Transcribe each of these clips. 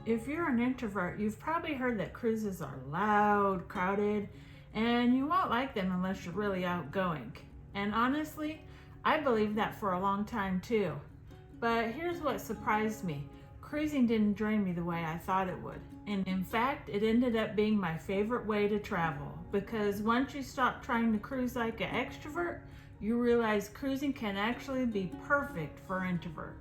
If you're an introvert, you've probably heard that cruises are loud, crowded, and you won't like them unless you're really outgoing. And honestly, I believed that for a long time too. But here's what surprised me. Cruising didn't drain me the way I thought it would. And in fact, it ended up being my favorite way to travel, because once you stop trying to cruise like an extrovert, you realize cruising can actually be perfect for introverts.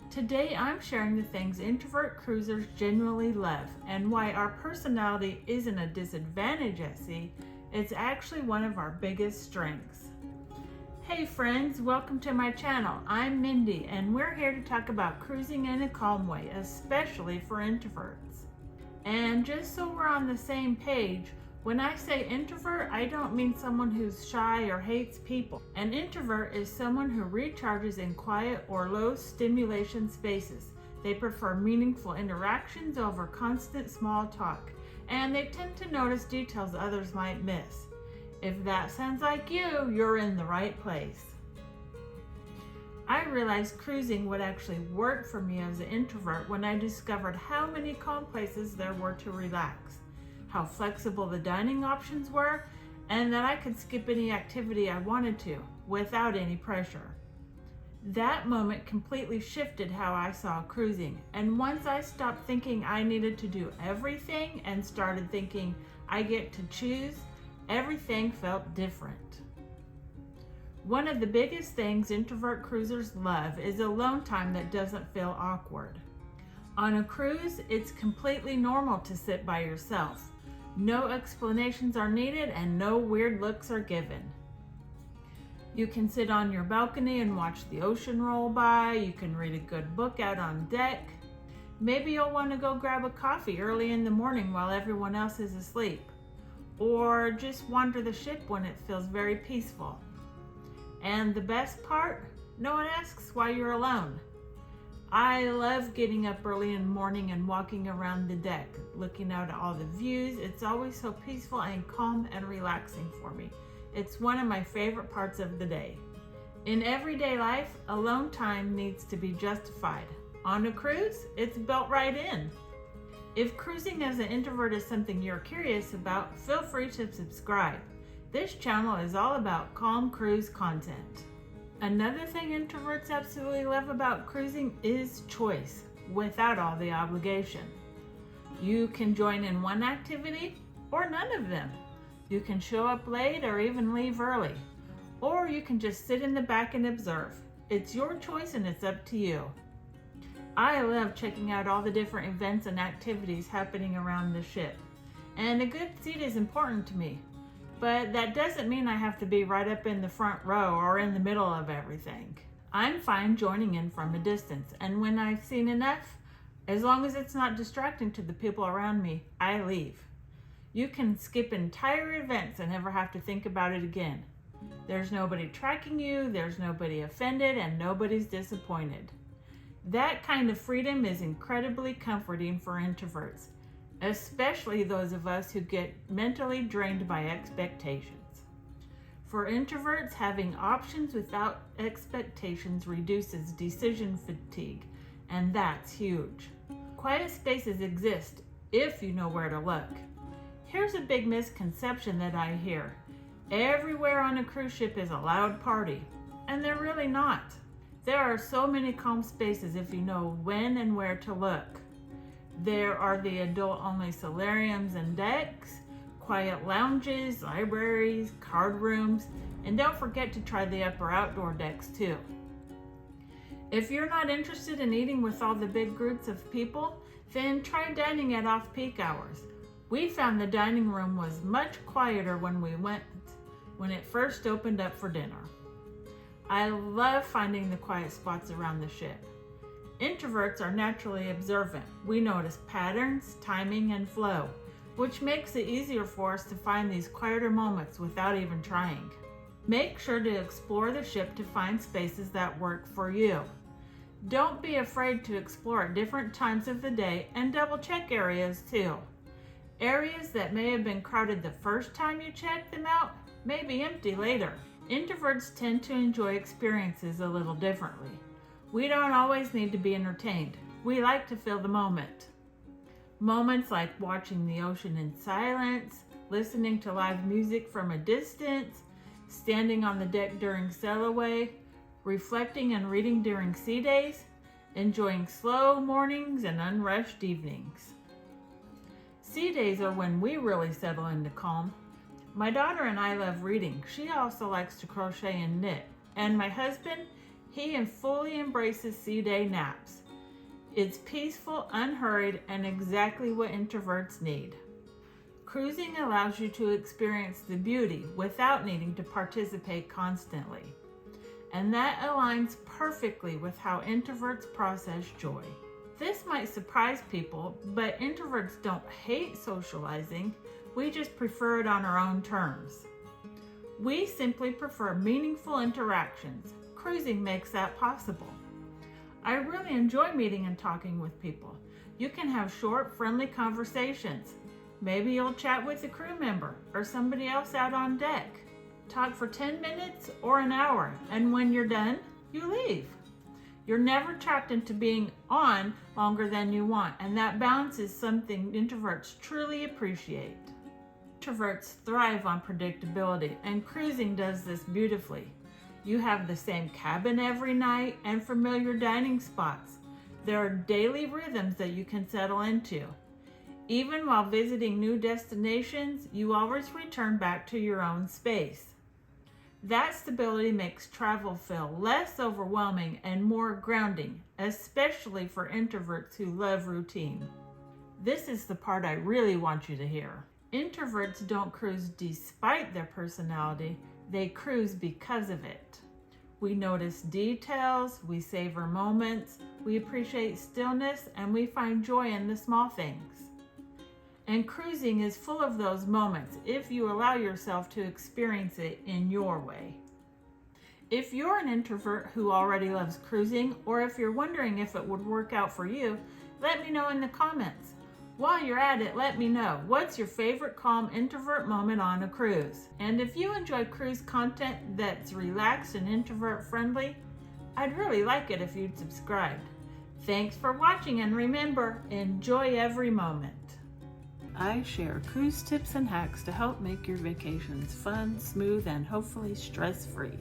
Today I'm sharing the things introvert cruisers genuinely love and why our personality isn't a disadvantage at sea, it's actually one of our biggest strengths. Hey friends, welcome to my channel. I'm Mindy and we're here to talk about cruising in a calm way, especially for introverts. And just so we're on the same page, when I say introvert, I don't mean someone who's shy or hates people. An introvert is someone who recharges in quiet or low stimulation spaces. They prefer meaningful interactions over constant small talk, and they tend to notice details others might miss. If that sounds like you, you're in the right place. I realized cruising would actually work for me as an introvert when I discovered how many calm places there were to relax, how flexible the dining options were, and that I could skip any activity I wanted to without any pressure. That moment completely shifted how I saw cruising, and once I stopped thinking I needed to do everything and started thinking I get to choose, everything felt different. One of the biggest things introvert cruisers love is alone time that doesn't feel awkward. On a cruise, it's completely normal to sit by yourself. No explanations are needed and no weird looks are given. You can sit on your balcony and watch the ocean roll by. You can read a good book out on deck. Maybe you'll want to go grab a coffee early in the morning while everyone else is asleep. Or just wander the ship when it feels very peaceful. And the best part, no one asks why you're alone. I love getting up early in the morning and walking around the deck, looking out at all the views. It's always so peaceful and calm and relaxing for me. It's one of my favorite parts of the day. In everyday life, alone time needs to be justified. On a cruise, it's built right in. If cruising as an introvert is something you're curious about, feel free to subscribe. This channel is all about calm cruise content. Another thing introverts absolutely love about cruising is choice, without all the obligation. You can join in one activity or none of them. You can show up late or even leave early. Or you can just sit in the back and observe. It's your choice and it's up to you. I love checking out all the different events and activities happening around the ship. And a good seat is important to me. But that doesn't mean I have to be right up in the front row or in the middle of everything. I'm fine joining in from a distance, and when I've seen enough, as long as it's not distracting to the people around me, I leave. You can skip entire events and never have to think about it again. There's nobody tracking you, there's nobody offended, and nobody's disappointed. That kind of freedom is incredibly comforting for introverts, especially those of us who get mentally drained by expectations. For introverts, having options without expectations reduces decision fatigue, and that's huge. Quiet spaces exist if you know where to look. Here's a big misconception that I hear. Everywhere on a cruise ship is a loud party, and they're really not. There are so many calm spaces if you know when and where to look. There are the adult-only solariums and decks, quiet lounges, libraries, card rooms, and don't forget to try the upper outdoor decks too. If you're not interested in eating with all the big groups of people, then try dining at off-peak hours. We found the dining room was much quieter when we went, when it first opened up for dinner. I love finding the quiet spots around the ship. Introverts are naturally observant. We notice patterns, timing, and flow, which makes it easier for us to find these quieter moments without even trying. Make sure to explore the ship to find spaces that work for you. Don't be afraid to explore at different times of the day and double check areas too. Areas that may have been crowded the first time you checked them out may be empty later. Introverts tend to enjoy experiences a little differently. We don't always need to be entertained. We like to feel the moment. Moments like watching the ocean in silence, listening to live music from a distance, standing on the deck during sail away, reflecting and reading during sea days, enjoying slow mornings and unrushed evenings. Sea days are when we really settle into calm. My daughter and I love reading. She also likes to crochet and knit. And my husband, he fully embraces sea day naps. It's peaceful, unhurried, and exactly what introverts need. Cruising allows you to experience the beauty without needing to participate constantly. And that aligns perfectly with how introverts process joy. This might surprise people, but introverts don't hate socializing. We just prefer it on our own terms. We simply prefer meaningful interactions. Cruising makes that possible. I really enjoy meeting and talking with people. You can have short, friendly conversations. Maybe you'll chat with a crew member or somebody else out on deck. Talk for 10 minutes or an hour, and when you're done, you leave. You're never trapped into being on longer than you want, and that balance is something introverts truly appreciate. Introverts thrive on predictability, and cruising does this beautifully. You have the same cabin every night and familiar dining spots. There are daily rhythms that you can settle into. Even while visiting new destinations, you always return back to your own space. That stability makes travel feel less overwhelming and more grounding, especially for introverts who love routine. This is the part I really want you to hear. Introverts don't cruise despite their personality, they cruise because of it. We notice details, we savor moments, we appreciate stillness, and we find joy in the small things. And cruising is full of those moments if you allow yourself to experience it in your way. If you're an introvert who already loves cruising, or if you're wondering if it would work out for you, let me know in the comments. While you're at it, let me know, what's your favorite calm introvert moment on a cruise? And if you enjoy cruise content that's relaxed and introvert friendly, I'd really like it if you'd subscribe. Thanks for watching, and remember, enjoy every moment. I share cruise tips and hacks to help make your vacations fun, smooth, and hopefully stress-free.